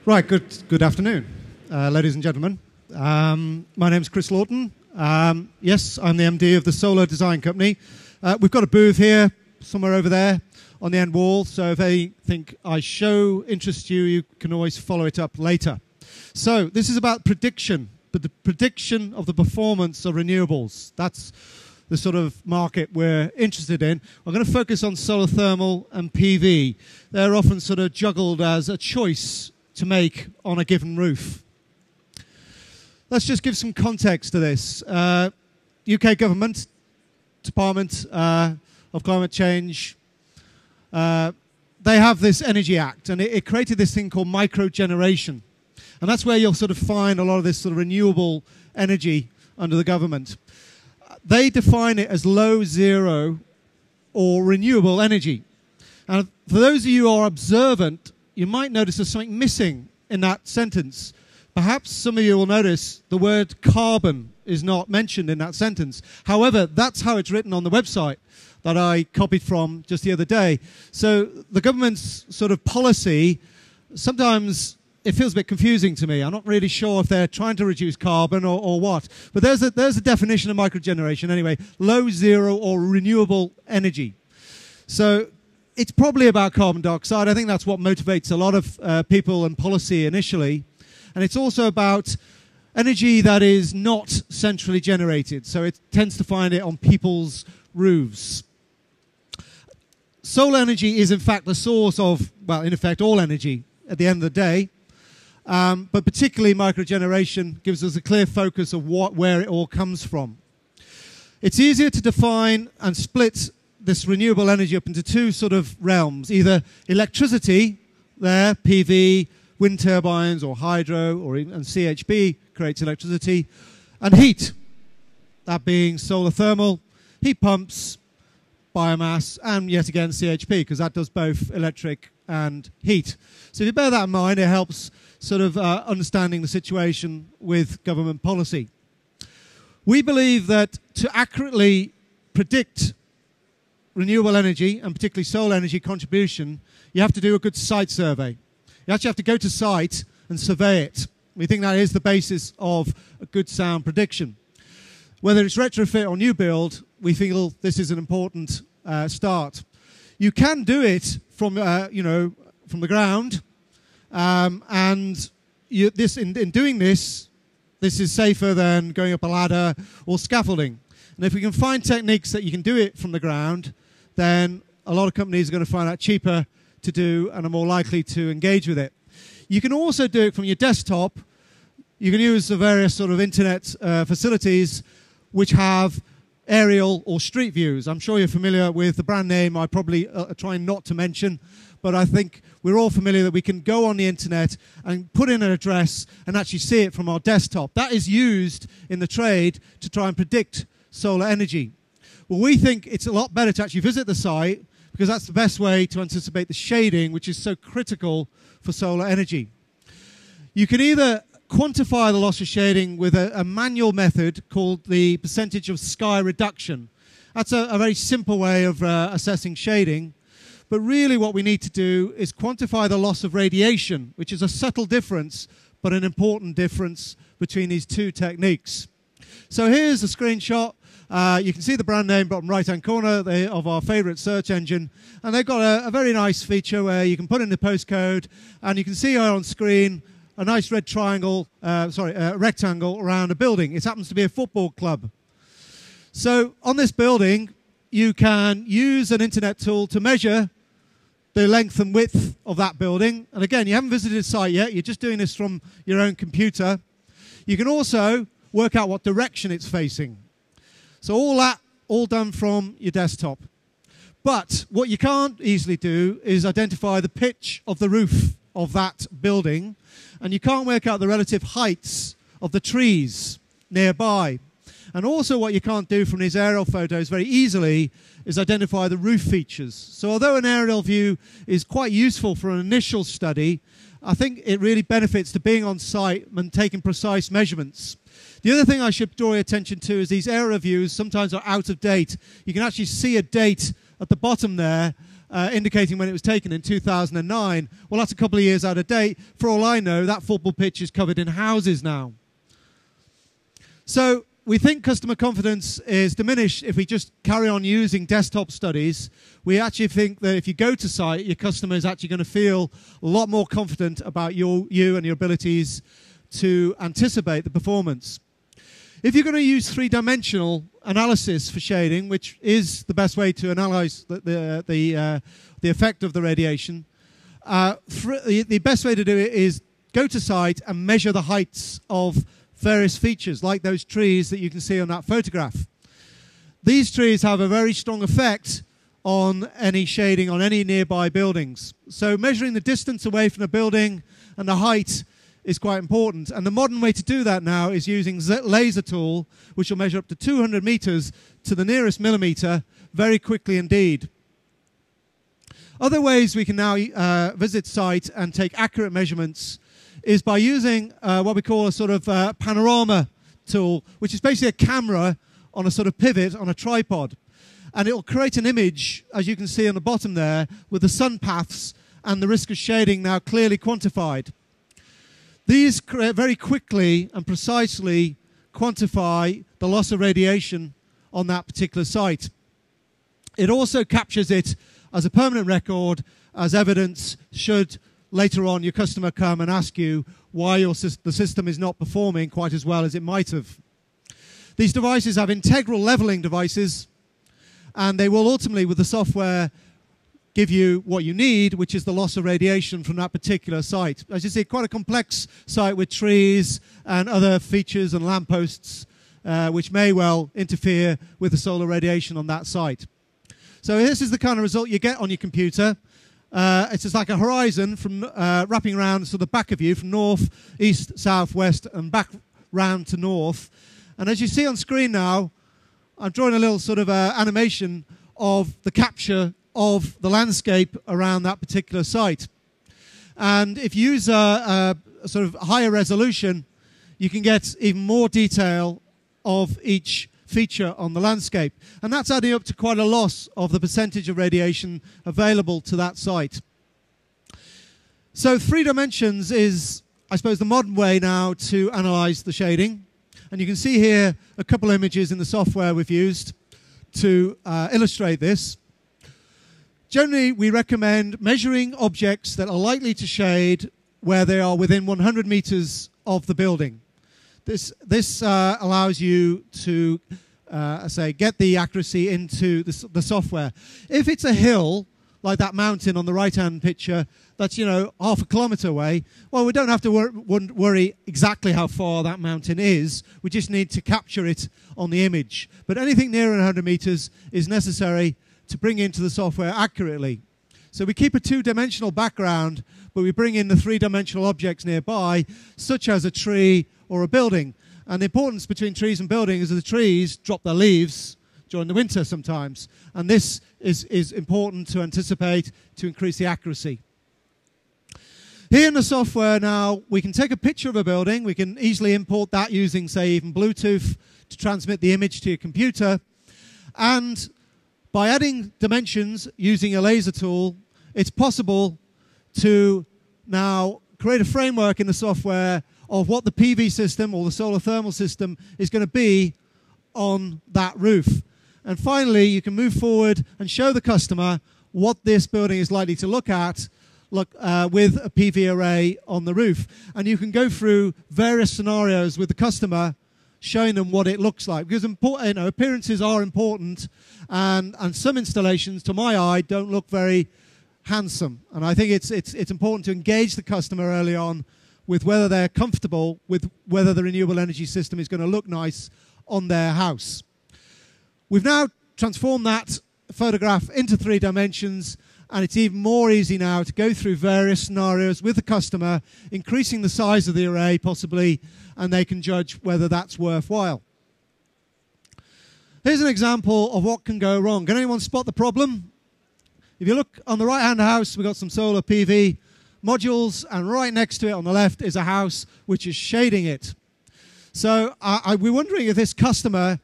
Right, good afternoon, ladies and gentlemen. My name's Chris Lawton. Yes, I'm the MD of the Solar Design Company. We've got a booth here, somewhere over there on the end wall, so if anything I show interests you, you can always follow it up later. So this is about prediction, but the prediction of the performance of renewables. That's the sort of market we're interested in. I'm going to focus on solar thermal and PV. They're often sort of juggled as a choice to make on a given roof. Let's just give some context to this. UK government, Department of Climate Change, they have this Energy Act, and it created this thing called Microgeneration. And that's where you'll sort of find a lot of this sort of renewable energy under the government. They define it as low, zero, or renewable energy. And for those of you who are observant, you might notice there's something missing in that sentence. Perhaps some of you will notice the word carbon is not mentioned in that sentence. However, that's how it's written on the website that I copied from just the other day. So the government's sort of policy, sometimes it feels a bit confusing to me. I'm not really sure if they're trying to reduce carbon or what. But there's a definition of microgeneration anyway. Low, zero, or renewable energy. So it's probably about carbon dioxide. I think that's what motivates a lot of people and policy initially. And it's also about energy that is not centrally generated. So it tends to find it on people's roofs. Solar energy is in fact the source of, well, in effect, all energy at the end of the day. But particularly microgeneration gives us a clear focus of where it all comes from. It's easier to define and split this renewable energy up into two sort of realms, either electricity, there, PV, wind turbines or hydro, and CHP creates electricity, and heat, that being solar thermal, heat pumps, biomass, and yet again CHP, because that does both electric and heat. So if you bear that in mind, it helps sort of understanding the situation with government policy. We believe that to accurately predict renewable energy, and particularly solar energy contribution, you have to do a good site survey. You actually have to go to site and survey it. We think that is the basis of a good sound prediction. Whether it's retrofit or new build, we feel this is an important start. You can do it from, from the ground, and in doing this, this is safer than going up a ladder or scaffolding. And if we can find techniques that you can do it from the ground, then a lot of companies are going to find that cheaper to do and are more likely to engage with it. You can also do it from your desktop. You can use the various sort of internet facilities which have aerial or street views. I'm sure you're familiar with the brand name I probably try not to mention, but I think we're all familiar that we can go on the internet and put in an address and actually see it from our desktop. That is used in the trade to try and predict solar energy. Well, we think it's a lot better to actually visit the site because that's the best way to anticipate the shading, which is so critical for solar energy. You can either quantify the loss of shading with a manual method called the percentage of sky reduction. That's a very simple way of assessing shading. But really what we need to do is quantify the loss of radiation, which is a subtle difference, but an important difference between these two techniques. So here's a screenshot. You can see the brand name bottom right-hand corner of our favorite search engine. And they've got a very nice feature where you can put in the postcode, and you can see here on screen a nice red triangle, rectangle around a building. It happens to be a football club. So on this building, you can use an internet tool to measure the length and width of that building. And again, you haven't visited the site yet. You're just doing this from your own computer. You can also work out what direction it's facing. So all done from your desktop. But what you can't easily do is identify the pitch of the roof of that building, and you can't work out the relative heights of the trees nearby. And also what you can't do from these aerial photos very easily is identify the roof features. So although an aerial view is quite useful for an initial study, I think it really benefits to being on site and taking precise measurements. The other thing I should draw your attention to is these aerial views sometimes are out of date. You can actually see a date at the bottom there indicating when it was taken in 2009. Well, that's a couple of years out of date. For all I know, that football pitch is covered in houses now. So we think customer confidence is diminished if we just carry on using desktop studies. We actually think that if you go to site, your customer is actually going to feel a lot more confident about you and your abilities to anticipate the performance. If you're going to use three-dimensional analysis for shading, which is the best way to analyze the effect of the radiation, the best way to do it is go to site and measure the heights of various features, like those trees that you can see on that photograph. These trees have a very strong effect on any shading on any nearby buildings. So measuring the distance away from the building and the height is quite important. And the modern way to do that now is using laser tool, which will measure up to 200 meters to the nearest millimeter very quickly indeed. Other ways we can now visit site and take accurate measurements is by using what we call a sort of panorama tool, which is basically a camera on a sort of pivot on a tripod. And it will create an image, as you can see on the bottom there, with the sun paths and the risk of shading now clearly quantified. These very quickly and precisely quantify the loss of radiation on that particular site. It also captures it as a permanent record as evidence should later on your customer come and ask you why the system is not performing quite as well as it might have. These devices have integral leveling devices, and they will ultimately, with the software, give you what you need, which is the loss of radiation from that particular site. As you see, quite a complex site with trees and other features and lampposts, which may well interfere with the solar radiation on that site. So this is the kind of result you get on your computer. It's just like a horizon from wrapping around to the back of you from north, east, south, west, and back round to north. And as you see on screen now, I'm drawing a little sort of animation of the capture of the landscape around that particular site. And if you use a sort of higher resolution, you can get even more detail of each feature on the landscape. And that's adding up to quite a loss of the percentage of radiation available to that site. So 3 dimensions is, I suppose, the modern way now to analyze the shading. And you can see here a couple images in the software we've used to illustrate this. Generally, we recommend measuring objects that are likely to shade where they are within 100 meters of the building. This allows you to, say, get the accuracy into the software. If it's a hill, like that mountain on the right-hand picture, that's, you know, half a kilometer away, well, we don't have to worry exactly how far that mountain is. We just need to capture it on the image. But anything nearer 100 meters is necessary to bring into the software accurately. So we keep a 2-dimensional background, but we bring in the 3-dimensional objects nearby, such as a tree or a building. And the importance between trees and buildings is the trees drop their leaves during the winter sometimes. And this is important to anticipate to increase the accuracy. Here in the software now, we can take a picture of a building. We can easily import that using, say, even Bluetooth to transmit the image to your computer. And by adding dimensions using a laser tool, it's possible to now create a framework in the software of what the PV system or the solar thermal system is going to be on that roof. And finally, you can move forward and show the customer what this building is likely to look at with a PV array on the roof. And you can go through various scenarios with the customer, showing them what it looks like. Because appearances are important, and some installations, to my eye, don't look very handsome. And I think it's important to engage the customer early on with whether they're comfortable with whether the renewable energy system is going to look nice on their house. We've now transformed that photograph into 3 dimensions, and it's even more easy now to go through various scenarios with the customer, increasing the size of the array possibly, and they can judge whether that's worthwhile. Here's an example of what can go wrong. Can anyone spot the problem? If you look on the right-hand house, we've got some solar PV modules, and right next to it on the left is a house which is shading it. So we're wondering if this customer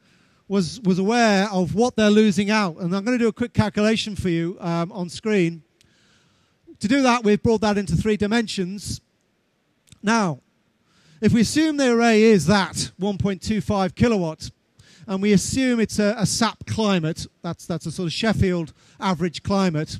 was aware of what they're losing out. And I'm going to do a quick calculation for you on screen. To do that, we've brought that into 3 dimensions. Now, if we assume the array is that 1.25 kilowatt, and we assume it's a SAP climate, that's a sort of Sheffield average climate,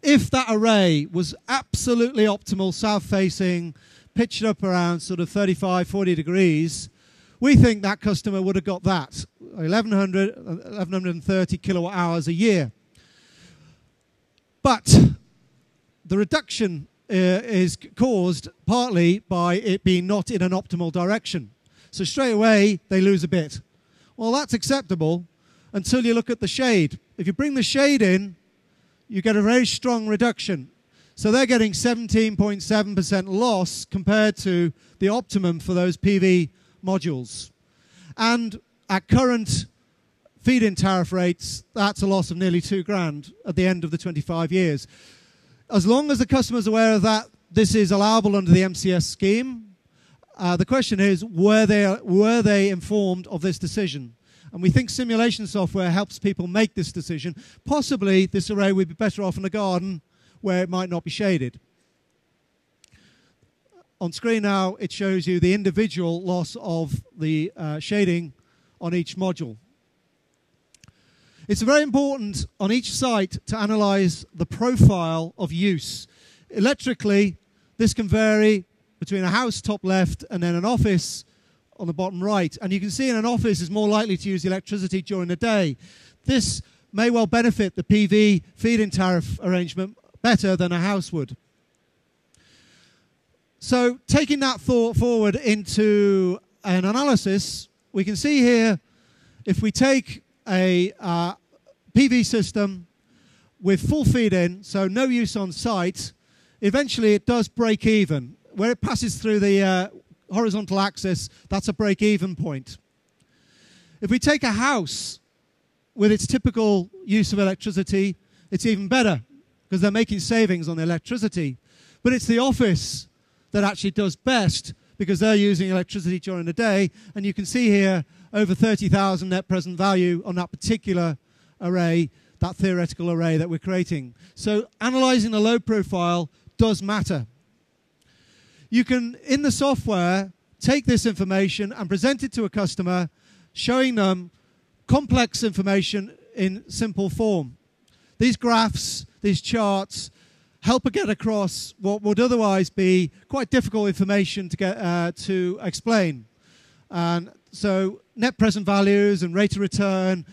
if that array was absolutely optimal, south-facing, pitched up around sort of 35, 40 degrees, we think that customer would have got that, 1,130 kilowatt hours a year. But the reduction is caused partly by it being not in an optimal direction. So straight away, they lose a bit. Well, that's acceptable until you look at the shade. If you bring the shade in, you get a very strong reduction. So they're getting 17.7% loss compared to the optimum for those PV modules. And at current feed-in tariff rates, that's a loss of nearly $2,000 at the end of the 25 years. As long as the customer's aware of that, this is allowable under the MCS scheme. The question is, were they informed of this decision? And we think simulation software helps people make this decision. Possibly this array would be better off in a garden where it might not be shaded. On screen now, it shows you the individual loss of the shading on each module. It's very important on each site to analyze the profile of use. Electrically, this can vary between a house top left and then an office on the bottom right. And you can see in an office is more likely to use electricity during the day. This may well benefit the PV feed-in tariff arrangement better than a house would. So taking that thought forward into an analysis, we can see here if we take a PV system with full feed-in, so no use on site, eventually it does break even. Where it passes through the horizontal axis, that's a break-even point. If we take a house with its typical use of electricity, it's even better because they're making savings on the electricity. But it's the office that actually does best because they're using electricity during the day. And you can see here over 30,000 net present value on that particular array, that theoretical array that we're creating. So analyzing the load profile does matter. You can, in the software, take this information and present it to a customer, showing them complex information in simple form. These graphs, these charts, help get across what would otherwise be quite difficult information to get to explain. And so net present values and rate of return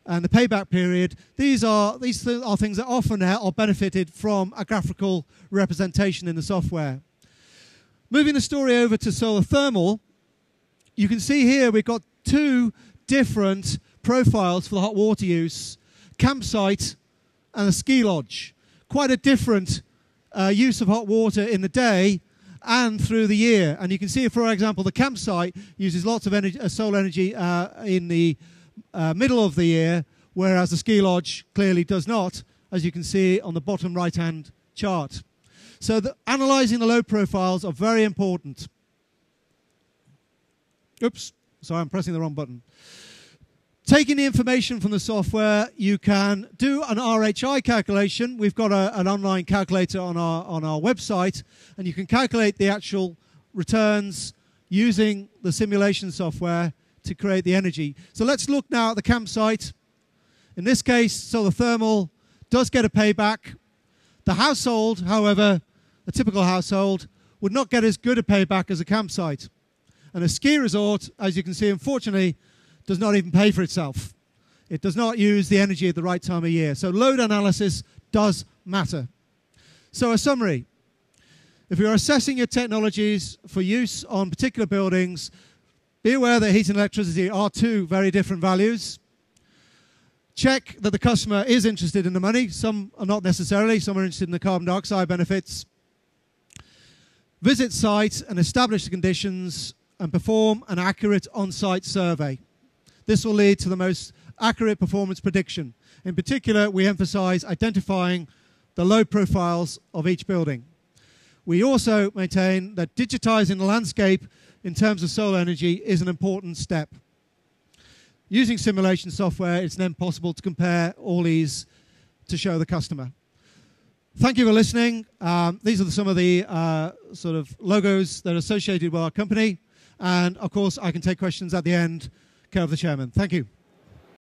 and the payback period, these are things that often are benefited from a graphical representation in the software. Moving the story over to solar thermal, you can see here we've got 2 different profiles for the hot water use, campsite and a ski lodge. Quite a different use of hot water in the day and through the year. And you can see, for example, the campsite uses lots of energy, solar energy in the middle of the year, whereas the ski lodge clearly does not, as you can see on the bottom right-hand chart. So analyzing the load profiles are very important. Oops, sorry, I'm pressing the wrong button. Taking the information from the software, you can do an RHI calculation. We've got an online calculator on our website, and you can calculate the actual returns using the simulation software to create the energy. So let's look now at the campsite. In this case, solar thermal does get a payback. The household, however, a typical household, would not get as good a payback as a campsite. And a ski resort, as you can see, unfortunately, does not even pay for itself. It does not use the energy at the right time of year. So load analysis does matter. So a summary. If you're assessing your technologies for use on particular buildings, be aware that heat and electricity are 2 very different values. Check that the customer is interested in the money. Some are not necessarily. Some are interested in the carbon dioxide benefits. Visit site and establish the conditions and perform an accurate on-site survey. This will lead to the most accurate performance prediction. In particular, we emphasize identifying the load profiles of each building. We also maintain that digitizing the landscape in terms of solar energy is an important step. Using simulation software, it's then possible to compare all these to show the customer. Thank you for listening. These are some of the sort of logos that are associated with our company. And, of course, I can take questions at the end. Care of the chairman. Thank you.